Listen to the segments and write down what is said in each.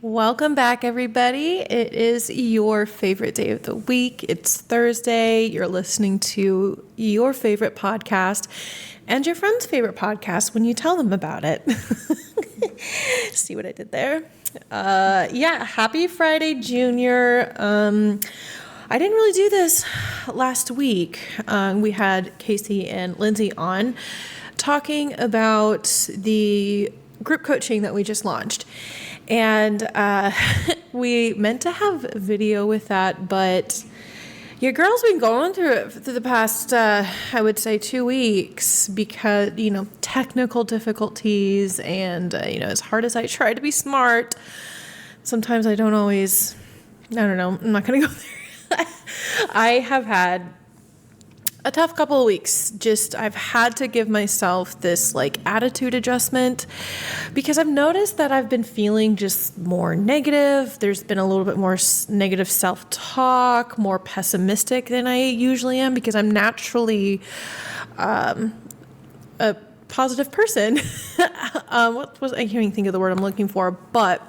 Welcome back, everybody. It is your favorite day of the week. It's Thursday. You're listening to your favorite podcast and your friend's favorite podcast when you tell them about it. See what I did there? Happy Friday, Junior. I didn't really do this last week. We had Casey and Lindsay on talking about the group coaching that we just launched. And we meant to have video with that, but your girl's been going through it for the past, I would say 2 weeks because, technical difficulties and, as hard as I try to be smart, sometimes I don't always, I don't know, I'm not going to go there. I have had a tough couple of weeks. I've had to give myself this attitude adjustment because I've noticed that I've been feeling just more negative. There's been a little bit more negative self-talk, more pessimistic than I usually am because I'm naturally a positive person. I can't even think of the word I'm looking for, but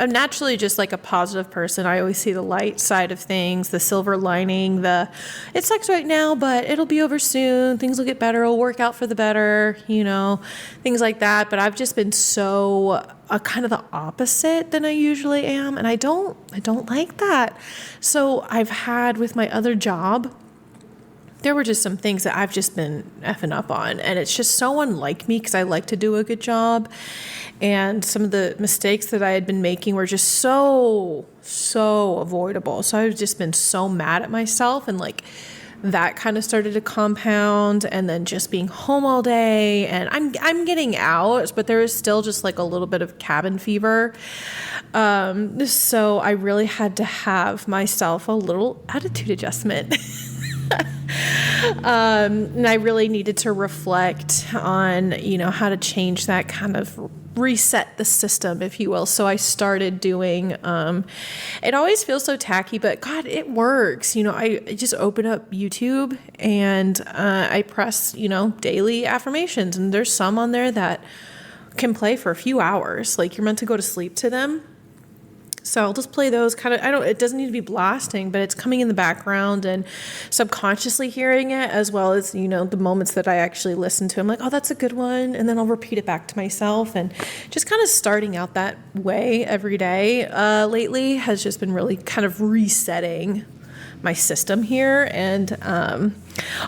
I'm naturally just a positive person. I always see the light side of things, the silver lining, it sucks right now, but it'll be over soon. Things will get better. It'll work out for the better, things like that. But I've just been so kind of the opposite than I usually am. And I don't like that. So I've had with my other job, there were just some things that I've just been effing up on. And it's just so unlike me because I like to do a good job. And some of the mistakes that I had been making were just so avoidable. So I've just been so mad at myself. And that kind of started to compound. And then just being home all day. And I'm getting out, but there is still just a little bit of cabin fever. So I really had to have myself a little attitude adjustment. And I really needed to reflect on, how to change that, kind of reset the system, if you will. So I started doing, it always feels so tacky, but God, it works. I just open up YouTube and I press, daily affirmations, and there's some on there that can play for a few hours. You're meant to go to sleep to them. So I'll just play those it doesn't need to be blasting, but it's coming in the background and subconsciously hearing it, as well as, the moments that I actually listen to. I'm like, oh, that's a good one. And then I'll repeat it back to myself, and just kind of starting out that way every day lately has just been really kind of resetting my system here. And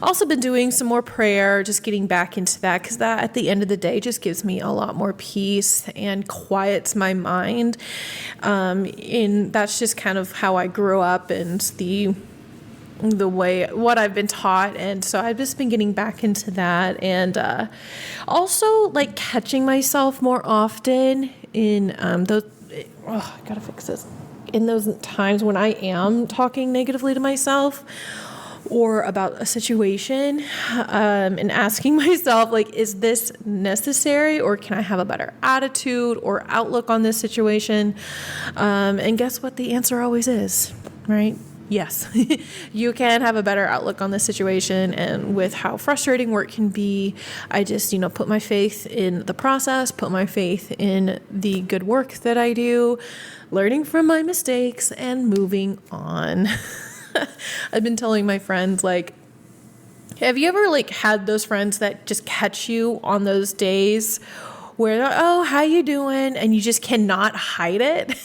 also been doing some more prayer, just getting back into that, because that at the end of the day just gives me a lot more peace and quiets my mind. And that's just kind of how I grew up and the way what I've been taught. And so I've just been getting back into that, and also catching myself more often in those I gotta fix this, in those times when I am talking negatively to myself or about a situation, and asking myself, is this necessary, or can I have a better attitude or outlook on this situation? And guess what the answer always is, right? Yes, you can have a better outlook on this situation. And with how frustrating work can be, I just, put my faith in the process, put my faith in the good work that I do, learning from my mistakes and moving on. I've been telling my friends, have you ever had those friends that just catch you on those days where they're, oh, how you doing? And you just cannot hide it.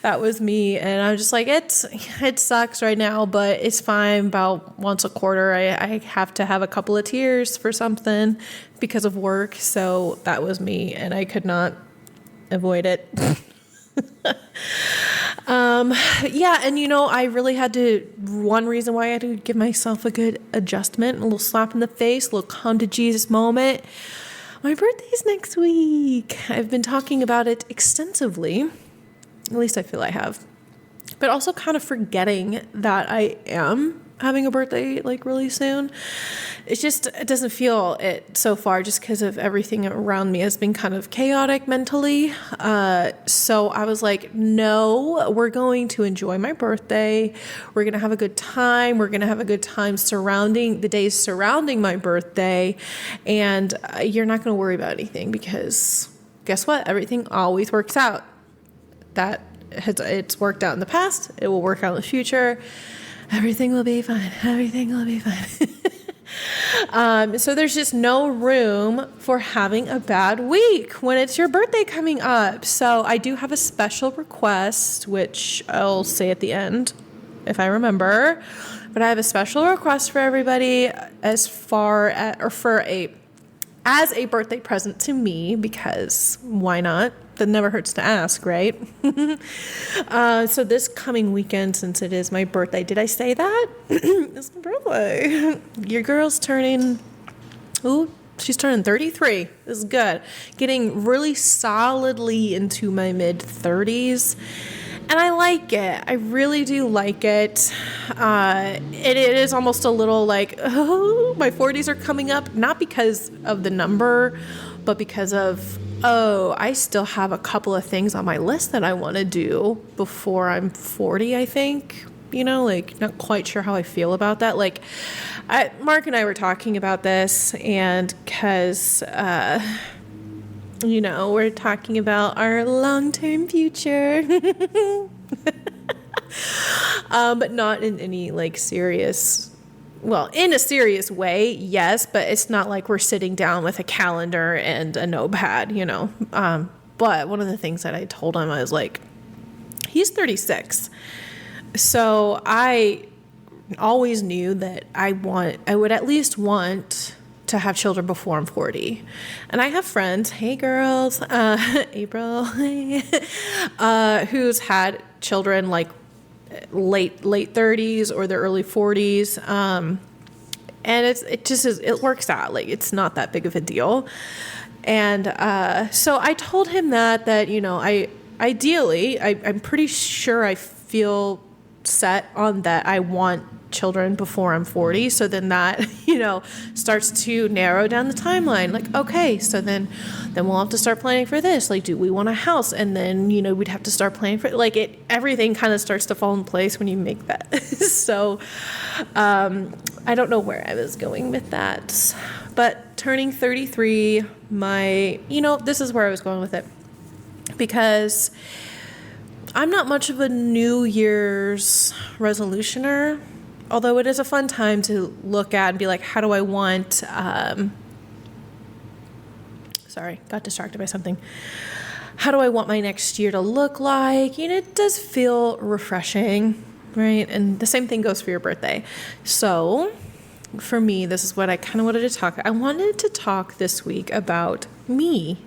That was me. And I'm just it sucks right now, but it's fine. About once a quarter, I have to have a couple of tears for something because of work. So that was me, and I could not avoid it. And I really had to, one reason why I had to give myself a good adjustment, a little slap in the face, a little come to Jesus moment. My birthday's next week. I've been talking about it extensively. At least I feel I have. But also kind of forgetting that I am having a birthday really soon. It doesn't feel it so far, just because of everything around me has been kind of chaotic mentally. So I was like, no, we're going to enjoy my birthday. We're going to have a good time. We're going to have a good time surrounding the days surrounding my birthday. And you're not going to worry about anything, because guess what? Everything always works out. it's worked out in the past. It will work out in the future. Everything will be fine. Everything will be fine. So there's just no room for having a bad week when it's your birthday coming up. So I do have a special request, which I'll say at the end if I remember. But I have a special request for everybody as a birthday present to me, because why not? That never hurts to ask, right? So this coming weekend, since it is my birthday, did I say that? It's my birthday. Your girl's she's turning 33. This is good. Getting really solidly into my mid-30s. And I like it. I really do like it. It is almost a little like, oh, my 40s are coming up. Not because of the number, but because of, I still have a couple of things on my list that I want to do before I'm 40, I think. Not quite sure how I feel about that. Mark and I were talking about this, and because, we're talking about our long-term future. But not in any serious, in a serious way, yes, but it's not like we're sitting down with a calendar and a notepad, But one of the things that I told him, I was like, he's 36. So I always knew that I would at least want to have children before I'm 40. And I have friends, hey girls, April, who's had children late 30s or their early 40s. And it works out. It's not that big of a deal. And so I told him that I'm pretty sure I feel set on that I want children before I'm 40. So then that, starts to narrow down the timeline. Okay, so then we'll have to start planning for this. Do we want a house? And then, we'd have to start planning for everything kind of starts to fall in place when you make that. So, I don't know where I was going with that, but turning 33, this is where I was going with it, because I'm not much of a New Year's resolutioner, although it is a fun time to look at and be like, how do I want, sorry, got distracted by something. How do I want my next year to look like? It does feel refreshing, right? And the same thing goes for your birthday. So for me, this is what I kind of wanted to talk. I wanted to talk this week about me.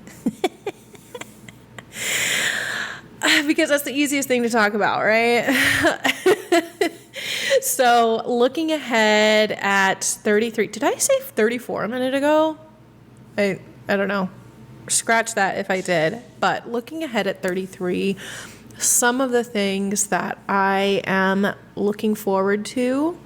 Because that's the easiest thing to talk about, right? So looking ahead at 33, did I say 34 a minute ago? I don't know. Scratch that if I did. But looking ahead at 33, some of the things that I am looking forward to,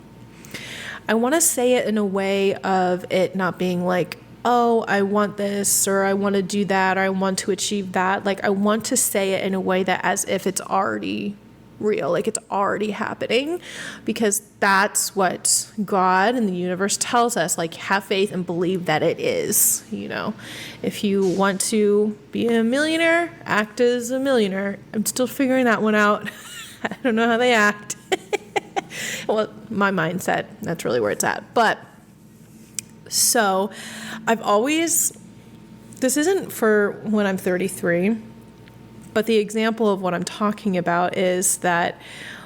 I want to say it in a way of it not being like, oh, I want this, or I want to do that, or I want to achieve that. I want to say it in a way that as if it's already real, it's already happening, because that's what God and the universe tells us. Have faith and believe that it is. If you want to be a millionaire, act as a millionaire. I'm still figuring that one out. I don't know how they act. Well, my mindset, that's really where it's at. But so this isn't for when I'm 33, but the example of what I'm talking about is that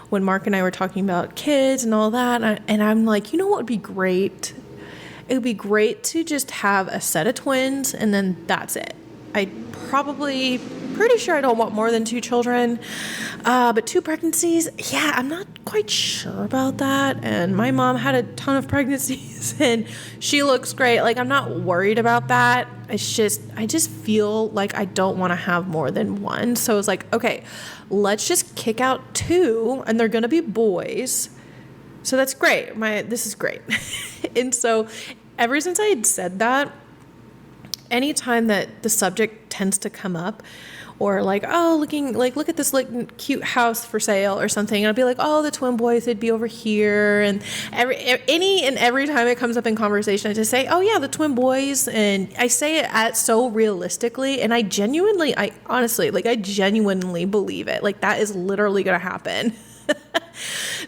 when Mark and I were talking about kids and all that, and I'm like, what would be great? It would be great to just have a set of twins, and then that's it. Pretty sure I don't want more than 2 children, but 2 pregnancies, yeah, I'm not quite sure about that. And my mom had a ton of pregnancies, and she looks great. I'm not worried about that. I just feel like I don't want to have more than 1. So I was like, okay, let's just kick out 2, and they're gonna be boys. So that's great. This is great. And so ever since I had said that, anytime that the subject tends to come up, or like, oh, look at this like cute house for sale or something. And I'll be like, oh, the twin boys would be over here. And every time it comes up in conversation, I just say, oh yeah, the twin boys. And I say it so realistically. And I honestly believe it. Like that is literally going to happen.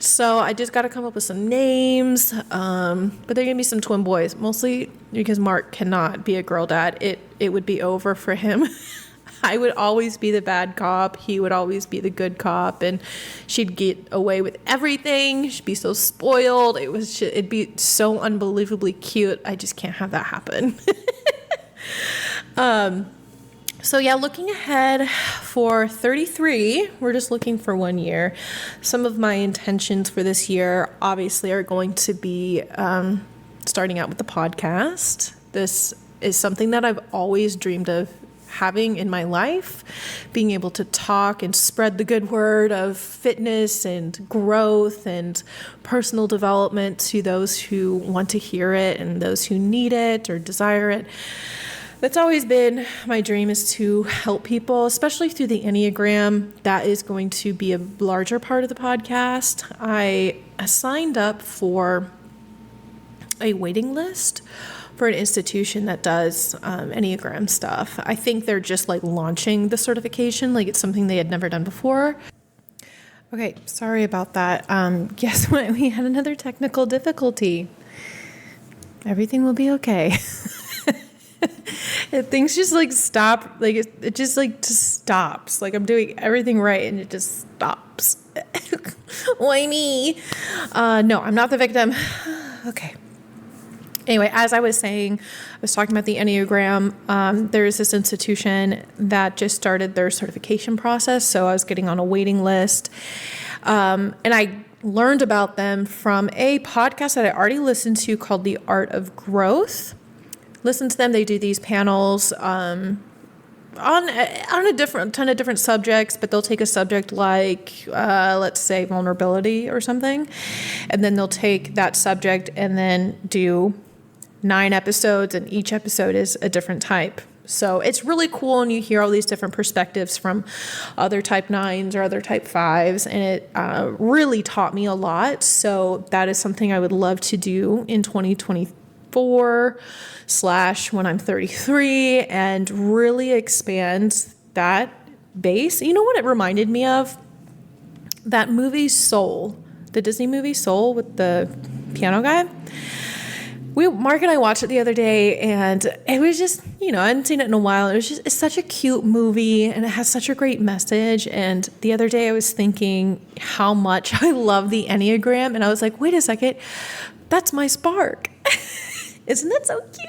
So I just got to come up with some names. But they're going to be some twin boys, mostly because Mark cannot be a girl dad. It would be over for him. I would always be the bad cop. He would always be the good cop, and she'd get away with everything. She'd be so spoiled. It'd be so unbelievably cute. I just can't have that happen. So yeah, looking ahead for 33, we're just looking for 1 year. Some of my intentions for this year obviously are going to be starting out with the podcast. This is something that I've always dreamed of having in my life, being able to talk and spread the good word of fitness and growth and personal development to those who want to hear it and those who need it or desire it. That's always been my dream, is to help people, especially through the Enneagram. That is going to be a larger part of the podcast. I signed up for a waiting list for an institution that does Enneagram stuff. I think they're just like launching the certification, like it's something they had never done before. Okay, sorry about that. Guess what? We had another technical difficulty. Everything will be okay. Things just like stop, like it just like just stops. Like I'm doing everything right and it just stops. Why me? No, I'm not the victim. Okay. Anyway, as I was saying, I was talking about the Enneagram. There's this institution that just started their certification process. So I was getting on a waiting list. And I learned about them from a podcast that I already listened to called The Art of Growth. Listen to them. They do these panels on a ton of different subjects, but they'll take a subject like, let's say, vulnerability or something. And then they'll take that subject and then do 9 episodes, and each episode is a different type. So it's really cool, and you hear all these different perspectives from other type 9s or other type 5s, and it really taught me a lot. So that is something I would love to do in 2024 / when I'm 33, and really expand that base. You know what it reminded me of? That movie Soul, the Disney movie Soul with the piano guy. Mark and I watched it the other day, and it was just, I hadn't seen it in a while. It's such a cute movie, and it has such a great message. And the other day I was thinking how much I love the Enneagram, and I was like, wait a second, that's my spark. Isn't that so cute?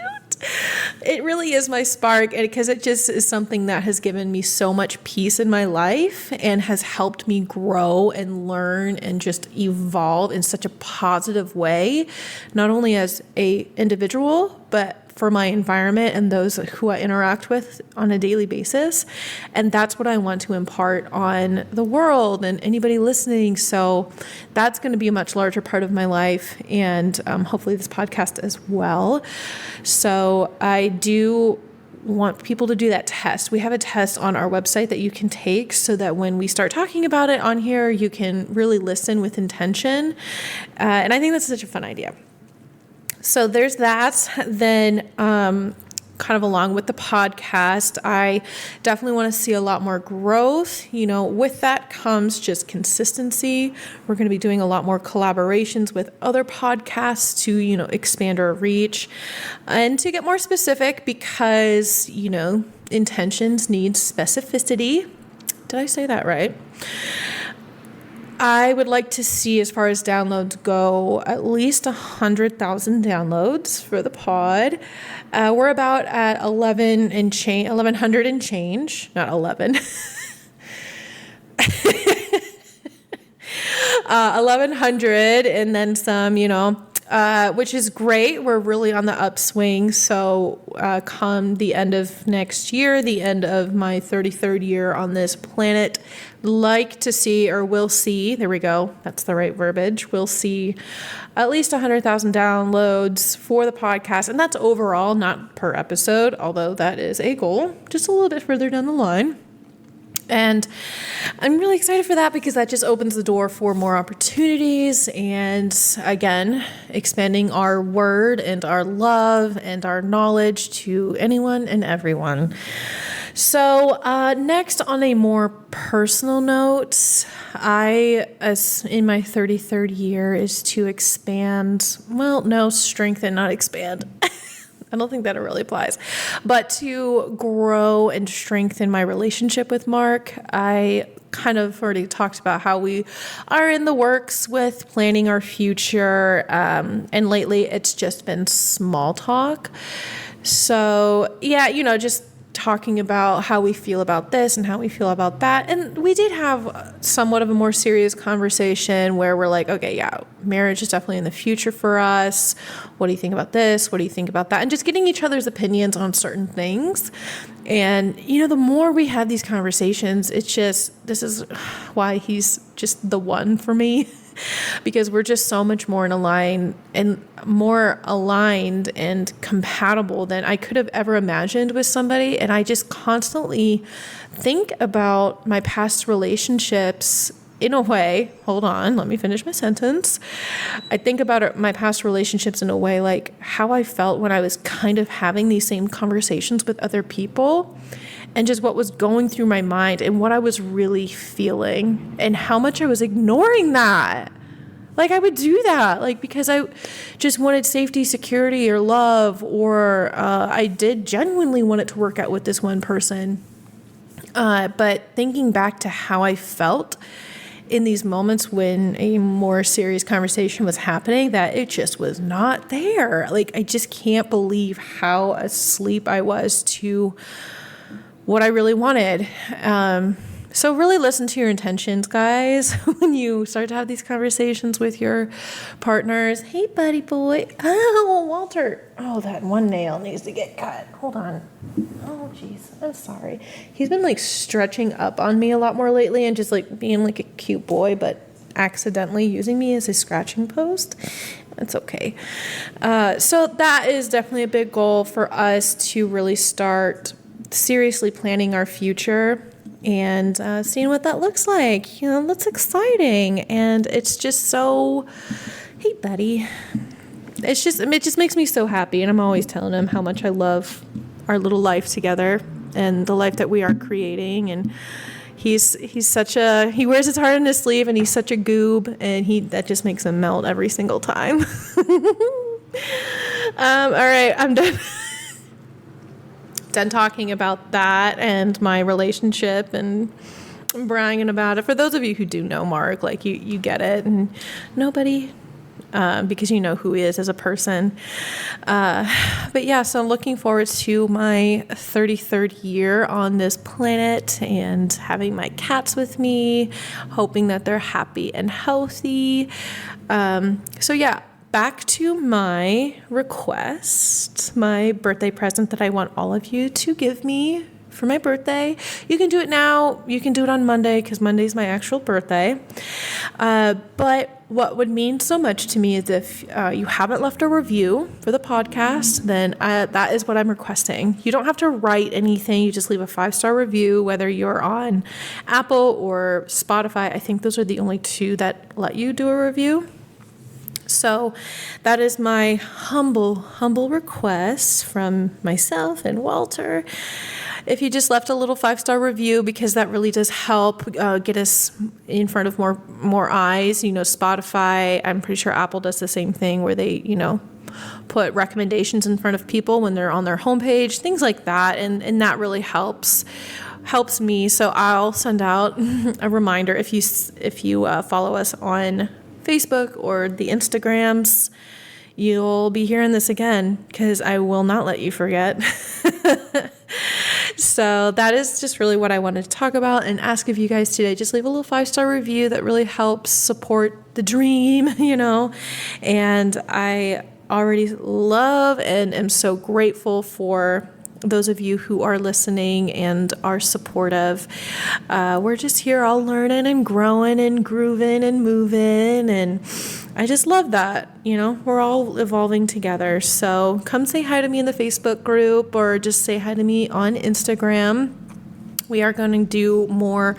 It really is my spark, because it just is something that has given me so much peace in my life and has helped me grow and learn and just evolve in such a positive way, not only as an individual, but for my environment and those who I interact with on a daily basis. And that's what I want to impart on the world and anybody listening. So that's going to be a much larger part of my life, and hopefully this podcast as well. So I do want people to do that test. We have a test on our website that you can take so that when we start talking about it on here, you can really listen with intention. And I think that's such a fun idea. So there's that. Then kind of along with the podcast, I definitely want to see a lot more growth. With that comes just consistency. We're going to be doing a lot more collaborations with other podcasts to, expand our reach. And to get more specific, because, intentions need specificity. Did I say that right? I would like to see, as far as downloads go, at least 100,000 downloads for the pod. We're about at 1,100 and change, not 11. 1,100 and then some, which is great. We're really on the upswing. So come the end of next year, the end of my 33rd year on this planet, like to see, or will see, there we go, that's the right verbiage, we'll see at least 100,000 downloads for the podcast. And that's overall, not per episode, although that is a goal, just a little bit further down the line. And I'm really excited for that because that just opens the door for more opportunities and, again, expanding our word and our love and our knowledge to anyone and everyone. So next, on a more personal note, as in my 33rd year, is to strengthen, not expand. I don't think that it really applies, but to grow and strengthen my relationship with Mark. I kind of already talked about how we are in the works with planning our future. And lately it's just been small talk. So yeah, just talking about how we feel about this and how we feel about that. And we did have somewhat of a more serious conversation where we're like, okay, yeah, marriage is definitely in the future for us. What do you think about this? What do you think about that? And just getting each other's opinions on certain things. And, the more we have these conversations, this is why he's just the one for me. Because we're just so much more more aligned and compatible than I could have ever imagined with somebody. And I just constantly think about my past relationships in a way. Hold on, let me finish my sentence. I think about my past relationships in a way like how I felt when I was kind of having these same conversations with other people, and just what was going through my mind and what I was really feeling and how much I was ignoring that. Like I would do that, because I just wanted safety, security, or love, or I did genuinely want it to work out with this one person. But thinking back to how I felt in these moments when a more serious conversation was happening, that it just was not there. I just can't believe how asleep I was to what I really wanted. So really listen to your intentions, guys, when you start to have these conversations with your partners. Hey, buddy boy. Oh, Walter. Oh, that one nail needs to get cut. Hold on. Oh, jeez. I'm sorry. He's been stretching up on me a lot more lately and just being a cute boy, but accidentally using me as a scratching post. It's okay. So that is definitely a big goal for us, to really start seriously planning our future and seeing what that looks like. That's exciting. And it's just so, hey, buddy. It just makes me so happy. And I'm always telling him how much I love our little life together and the life that we are creating. And he wears his heart on his sleeve, and he's such a goob, and that just makes him melt every single time. All right, I'm done. Done talking about that and my relationship and bragging about it. For those of you who do know Mark, you get it, and nobody, because you know who he is as a person. But yeah, so I'm looking forward to my 33rd year on this planet and having my cats with me, hoping that they're happy and healthy. So yeah. Back to my request, my birthday present that I want all of you to give me for my birthday. You can do it now. You can do it on Monday, because Monday's my actual birthday. But what would mean so much to me is if you haven't left a review for the podcast, then that is what I'm requesting. You don't have to write anything. You just leave a 5-star review, whether you're on Apple or Spotify. I think those are the only two that let you do a review. So that is my humble request from myself and Walter. If you just left a little 5-star review, because that really does help get us in front of more eyes. Spotify, I'm pretty sure Apple does the same thing, where they, put recommendations in front of people when they're on their homepage, things like that. And that really helps me. So I'll send out a reminder if you follow us on Facebook or the Instagrams. You'll be hearing this again, because I will not let you forget. So that is just really what I wanted to talk about and ask of you guys today. Just leave a little 5-star review. That really helps support the dream, And I already love and am so grateful for those of you who are listening and are supportive. We're just here all learning and growing and grooving and moving, and I just love that. We're all evolving together. So come say hi to me in the Facebook group, or just say hi to me on Instagram. We are going to do more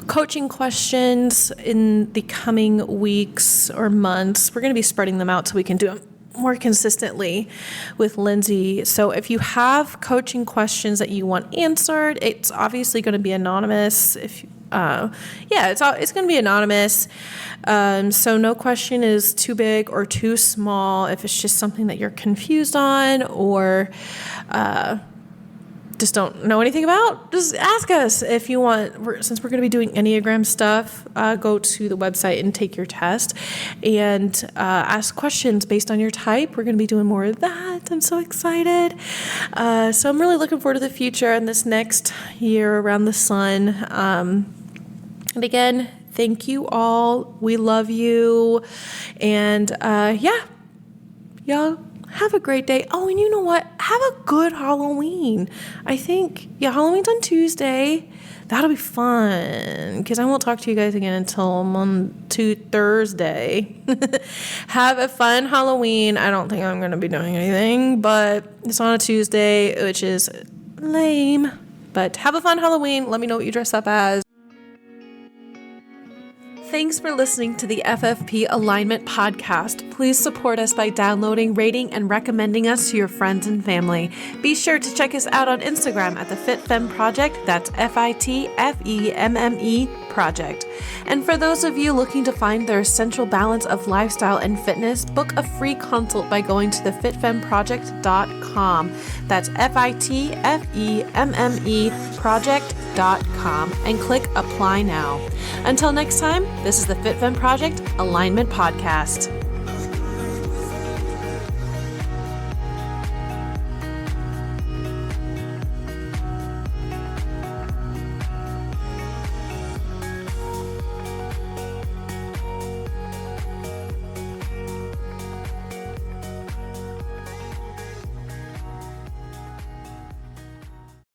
coaching questions in the coming weeks or months. We're going to be spreading them out so we can do them more consistently with Lindsay. So if you have coaching questions that you want answered, it's obviously going to be anonymous. It's going to be anonymous. So no question is too big or too small. If it's just something that you're confused on or just don't know anything about, just ask us. If you want, since we're going to be doing Enneagram stuff, go to the website and take your test and ask questions based on your type. We're going to be doing more of that. I'm so excited. So I'm really looking forward to the future and this next year around the sun. And again, thank you all. We love you. And y'all have a great day. Oh, and you know what? Have a good Halloween. I think, Halloween's on Tuesday. That'll be fun because I won't talk to you guys again until Thursday. Have a fun Halloween. I don't think I'm going to be doing anything, but it's on a Tuesday, which is lame. But have a fun Halloween. Let me know what you dress up as. Thanks for listening to the FFP Alignment Podcast. Please support us by downloading, rating, and recommending us to your friends and family. Be sure to check us out on Instagram at the FitFemme Project. That's FITFEMME Project. And for those of you looking to find their essential balance of lifestyle and fitness, book a free consult by going to thefitfemmeproject.com. That's FITFEMME Project.com and click Apply Now. Until next time, this is the FitFemme Project Alignment Podcast.